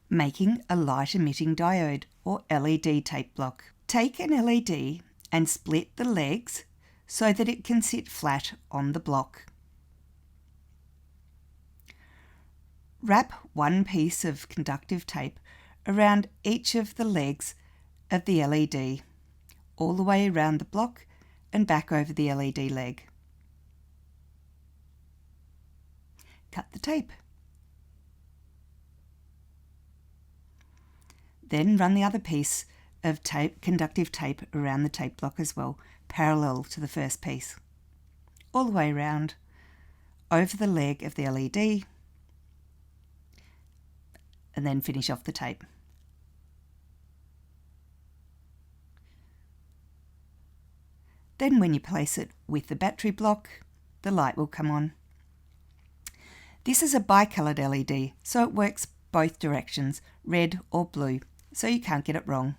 Making a light emitting diode, or LED tape block. Take an LED and split the legs so that it can sit flat on the block. Wrap one piece of conductive tape around each of the legs of the LED, all the way around the block and back over the LED leg. Cut the tape. Then run the other piece of conductive tape around the tape block as well, parallel to the first piece, all the way around, over the leg of the LED, and then finish off the tape. Then when you place it with the battery block, the light will come on. This is a bicoloured LED, so it works both directions, red or blue, so you can't get it wrong.